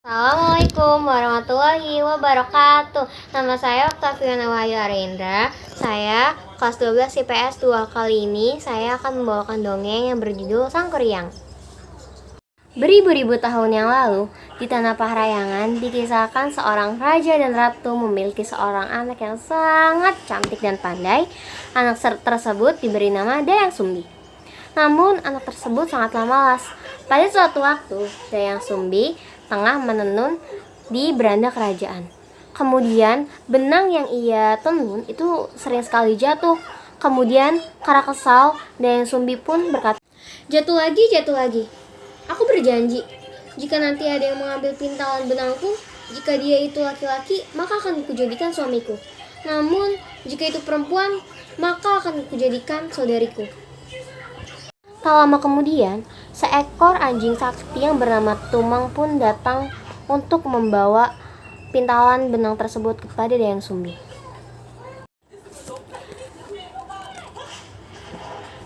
Assalamualaikum warahmatullahi wabarakatuh. Nama saya Oktaviana Wahyu Arindra. Saya kelas 12 IPS 2. Kali ini saya akan membawakan dongeng yang berjudul Sang Kuryang. Beribu-ribu tahun yang lalu, di tanah Pahrayangan dikisahkan seorang raja dan ratu memiliki seorang anak yang sangat cantik dan pandai. Anak tersebut diberi nama Dayang Sumbi. Namun anak tersebut sangatlah malas. Pada suatu waktu, Dayang Sumbi tengah menenun di beranda kerajaan. Kemudian benang yang ia tenun itu sering sekali jatuh. Kemudian karena kesal, Dayang Sumbi pun berkata, jatuh lagi. Aku berjanji, jika nanti ada yang mengambil pintalan benangku, jika dia itu laki-laki, maka akan kujadikan suamiku. Namun, jika itu perempuan, maka akan kujadikan saudariku. Tak lama kemudian, seekor anjing sakti yang bernama Tumang pun datang untuk membawa pintalan benang tersebut kepada Dayang Sumbi.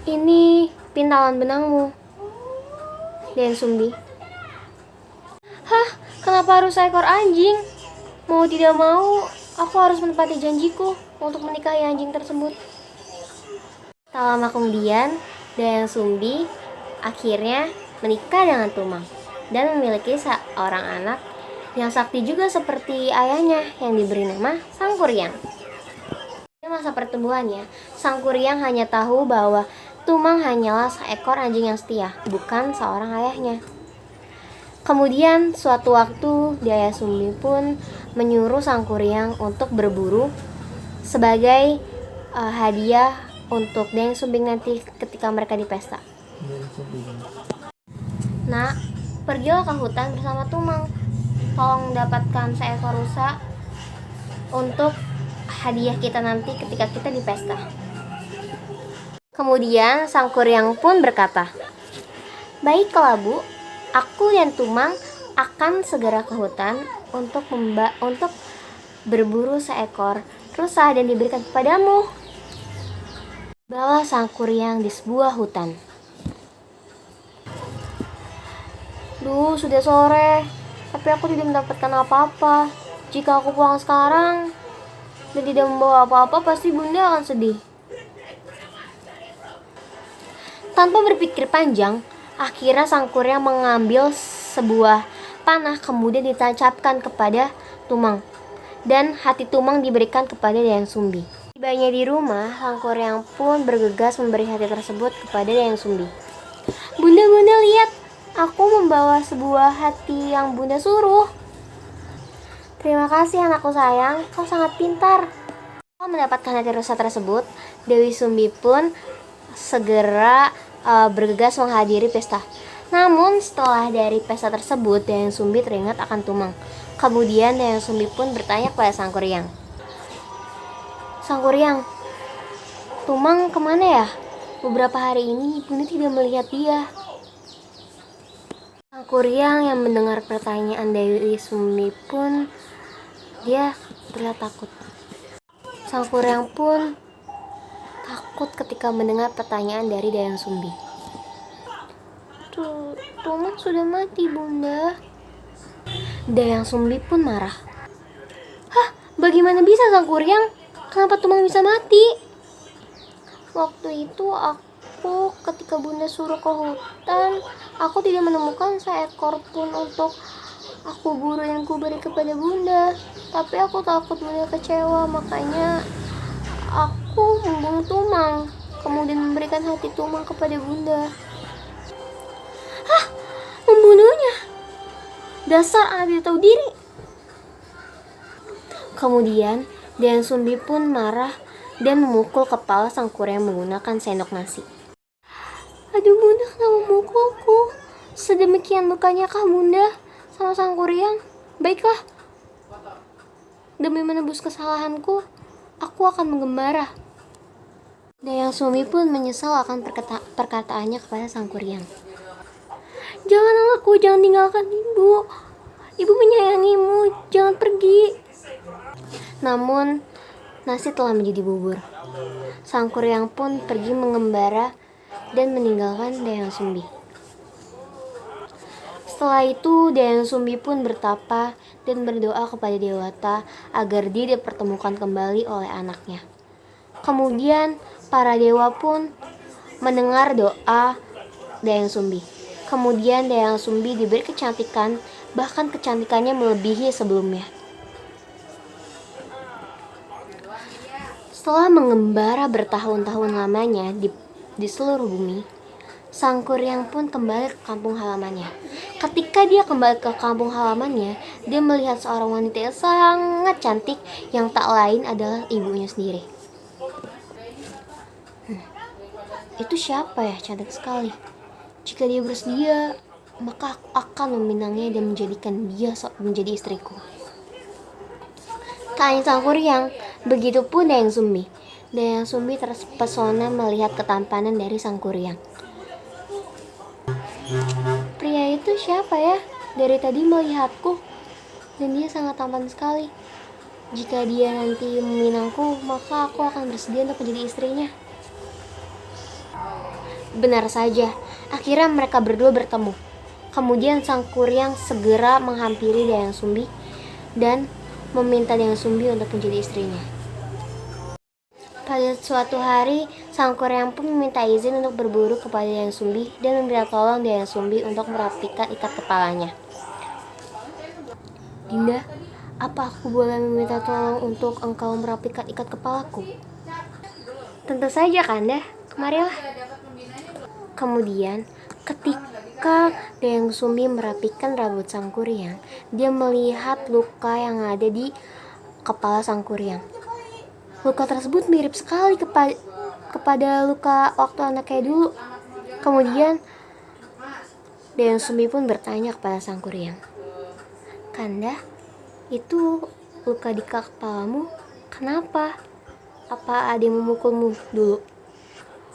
Ini pintalan benangmu, Dayang Sumbi. Hah, kenapa harus seekor anjing? Mau tidak mau, aku harus menepati janjiku untuk menikahi anjing tersebut. Tak lama kemudian, Dayang Sumbi akhirnya menikah dengan Tumang dan memiliki seorang anak yang sakti juga seperti ayahnya yang diberi nama Sang Kuryang. Pada masa pertumbuhannya, Sang Kuryang hanya tahu bahwa Tumang hanyalah seekor anjing yang setia, bukan seorang ayahnya. Kemudian suatu waktu Dayang Sumbi pun menyuruh Sang Kuryang untuk berburu sebagai hadiah untuk Dayang Sumbi nanti ketika mereka di pesta. Nak, pergilah ke hutan bersama Tumang. Tolong dapatkan seekor rusa untuk hadiah kita nanti ketika kita di pesta. Kemudian Sang Kuryang pun berkata, baiklah Bu, aku dan Tumang akan segera ke hutan untuk berburu seekor rusa dan diberikan kepadamu. Bawa Sang Kuryang di sebuah hutan. Duh, sudah sore, tapi aku tidak mendapatkan apa-apa. Jika aku pulang sekarang dan tidak membawa apa-apa, pasti Bunda akan sedih. Tanpa berpikir panjang, akhirnya Sang Kuryang mengambil sebuah panah kemudian ditancapkan kepada Tumang, dan hati Tumang diberikan kepada Dayang Sumbi. Tibanya di rumah, Sang Kuryang pun bergegas memberi hati tersebut kepada Dayang Sumbi. Bunda, lihat, aku membawa sebuah hati yang Bunda suruh. Terima kasih anakku sayang, kau sangat pintar. Setelah mendapatkan hati rusa tersebut, Dewi Sumbi pun segera bergegas menghadiri pesta. Namun setelah dari pesta tersebut, Dayang Sumbi teringat akan Tumang. Kemudian Dayang Sumbi pun bertanya kepada Sang Kuryang, Sang Kuryang, Tumang kemana ya? Beberapa hari ini Bunda tidak melihat dia. Sang Kuryang yang mendengar pertanyaan Dewi Sumbi pun dia terlihat takut. Sang Kuryang pun takut ketika mendengar pertanyaan dari Dayang Sumbi. Tumang sudah mati Bunda. Dayang Sumbi pun marah. Hah, bagaimana bisa Sang Kuryang? Kenapa Tumang bisa mati? Waktu itu aku ketika Bunda suruh ke hutan, aku tidak menemukan seekor pun untuk aku buru dan ku beri kepada Bunda. Tapi aku takut Bunda kecewa, makanya aku membunuh Tumang, kemudian memberikan hati Tumang kepada Bunda. Hah? Membunuhnya? Dasar anak tidak tahu diri. Kemudian Dayang Sumbi pun marah dan memukul kepala Sang Kuryang menggunakan sendok nasi. Aduh Bunda, kenapa memukulku? Sedemikian lukanya kah Bunda sama Sang Kuryang? Baiklah, demi menebus kesalahanku, aku akan menggembara. Dayang Sumbi pun menyesal akan perkataannya kepada Sang Kuryang. Jangan anakku, jangan tinggalkan ibu. Ibu menyayangimu, jangan pergi. Namun nasi telah menjadi bubur. Sang Kuryang pun pergi mengembara dan meninggalkan Dayang Sumbi. Setelah itu, Dayang Sumbi pun bertapa dan berdoa kepada Dewata agar dia dipertemukan kembali oleh anaknya. Kemudian, para dewa pun mendengar doa Dayang Sumbi. Kemudian Dayang Sumbi diberi kecantikan, bahkan kecantikannya melebihi sebelumnya. Setelah mengembara bertahun-tahun lamanya di seluruh bumi, Sang Kuryang pun kembali ke kampung halamannya. Ketika dia kembali ke kampung halamannya, dia melihat seorang wanita yang sangat cantik yang tak lain adalah ibunya sendiri. Itu siapa ya? Cantik sekali. Jika dia bersedia, maka aku akan meminangnya dan menjadikan dia menjadi istriku. Tanya Sang Kuryang. Begitupun Dayang Sumbi. Dayang Sumbi terpesona melihat ketampanan dari Sang Kuryang. Pria itu siapa ya? Dari tadi melihatku, dan dia sangat tampan sekali. Jika dia nanti meminangku, maka aku akan bersedia untuk menjadi istrinya. Benar saja, akhirnya mereka berdua bertemu. Kemudian Sang Kuryang segera menghampiri Dayang Sumbi dan meminta Dayang Sumbi untuk menjadi istrinya. Pada suatu hari, Sang Kuryang pun meminta izin untuk berburu kepada Dayang Sumbi dan meminta tolong Dayang Sumbi untuk merapikan ikat kepalanya. Dinda, apa aku boleh meminta tolong untuk engkau merapikan ikat kepalaku? Tentu saja, Kanda. Kemarilah. Kemudian, ketika Dayang Sumbi merapikan rambut Sang Kuryang, dia melihat luka yang ada di kepala Sang Kuryang. Luka tersebut mirip sekali kepada luka waktu anaknya dulu. Kemudian Dayang Sumbi pun bertanya kepada Sang Kuryang, Kanda, itu luka di kepalamu kenapa? Apa ada yang memukulmu dulu?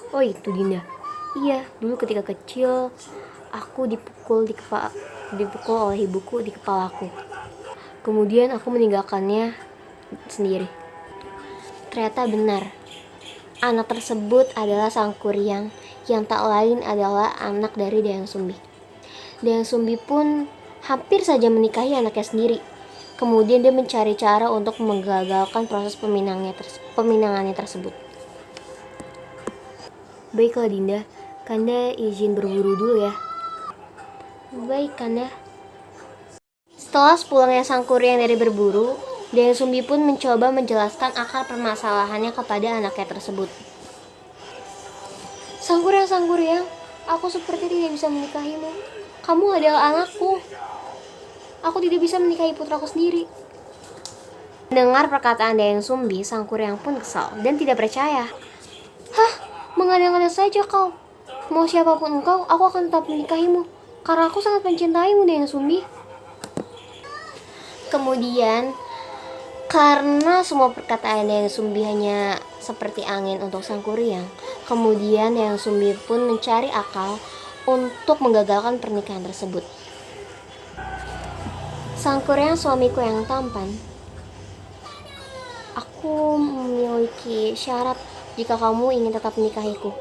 Oh itu Dinda. Iya, dulu ketika kecil aku dipukul oleh ibuku di kepalaku. Kemudian aku meninggalkannya sendiri. Ternyata benar, anak tersebut adalah Sang Kuryang yang tak lain adalah anak dari Dayang Sumbi. Dayang Sumbi pun hampir saja menikahi anaknya sendiri. Kemudian dia mencari cara untuk menggagalkan proses peminangannya tersebut. Baiklah Dinda, Kanda izin berburu dulu ya. Baik Kanda. Setelah pulangnya Sang Kuryang dari berburu, Dayang Sumbi pun mencoba menjelaskan akar permasalahannya kepada anaknya tersebut. Sang Kuryang, aku seperti tidak bisa menikahimu. Kamu adalah anakku. Aku tidak bisa menikahi putraku sendiri. Mendengar perkataan Dayang Sumbi, Sang Kuryang pun kesal dan tidak percaya. Hah, mengada-ngada saja kau. Mau siapapun engkau, aku akan tetap menikahimu. Karena aku sangat mencintaimu, Dayang Sumbi. Kemudian, karena semua perkataan Dayang Sumbi hanya seperti angin untuk Sang Kuryang, kemudian Dayang Sumbi pun mencari akal untuk menggagalkan pernikahan tersebut. Sang Kuryang, suamiku yang tampan, aku memiliki syarat jika kamu ingin tetap menikahiku.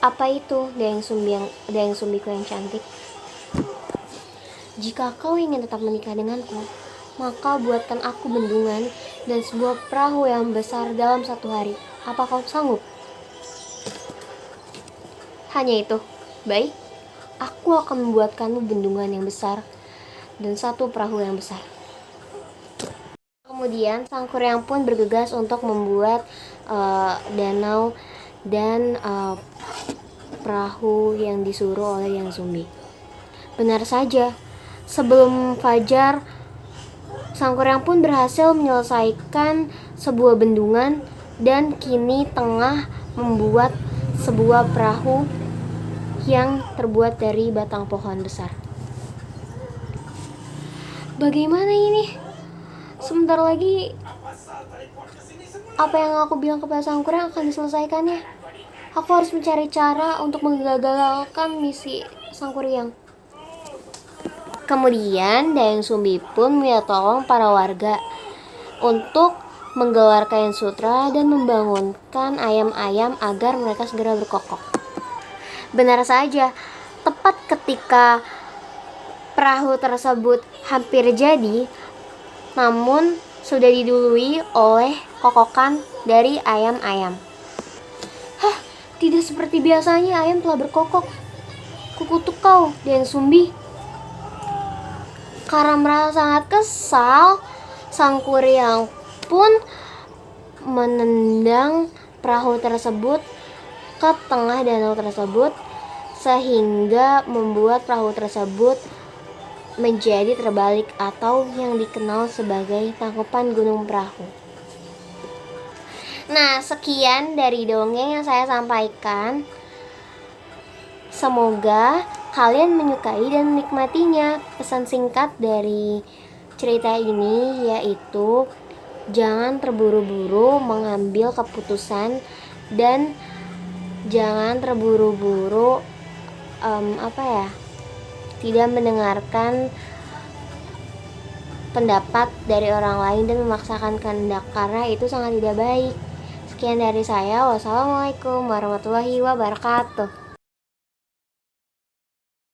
Apa itu, Dayang Sumbiku yang cantik? Jika kau ingin tetap menikah denganku, maka buatkan aku bendungan dan sebuah perahu yang besar dalam 1 hari. Apa kau sanggup? Hanya itu. Baik, aku akan membuatkanmu bendungan yang besar dan 1 perahu yang besar. Kemudian Sang Kuryang pun bergegas untuk membuat danau dan perahu yang disuruh oleh Dayang Sumbi. Benar saja, sebelum fajar, Sang Kuryang pun berhasil menyelesaikan sebuah bendungan dan kini tengah membuat sebuah perahu yang terbuat dari batang pohon besar. Bagaimana ini? Sebentar lagi apa yang aku bilang kepada Sang Kuryang akan diselesaikannya. Aku harus mencari cara untuk menggagalkan misi Sang Kuryang. Kemudian Dayang Sumbi pun minta tolong para warga untuk menggelar kain sutra dan membangunkan ayam-ayam agar mereka segera berkokok. Benar saja, Tepat ketika perahu tersebut hampir jadi, namun sudah didului oleh kokokan dari ayam-ayam. Hah, tidak seperti biasanya, ayam telah berkokok. Kukutuk kau, Dayang Sumbi. Karena merasa sangat kesal, Sang Kuryang pun menendang perahu tersebut ke tengah danau tersebut, sehingga membuat perahu tersebut menjadi terbalik atau yang dikenal sebagai tangkupan gunung perahu. Nah, sekian dari dongeng yang saya sampaikan. Semoga kalian menyukai dan menikmatinya. Pesan singkat dari cerita ini yaitu jangan terburu-buru mengambil keputusan dan jangan terburu-buru tidak mendengarkan pendapat dari orang lain dan memaksakan kehendak, karena itu sangat tidak baik. Sekian dari saya. Wassalamualaikum warahmatullahi wabarakatuh.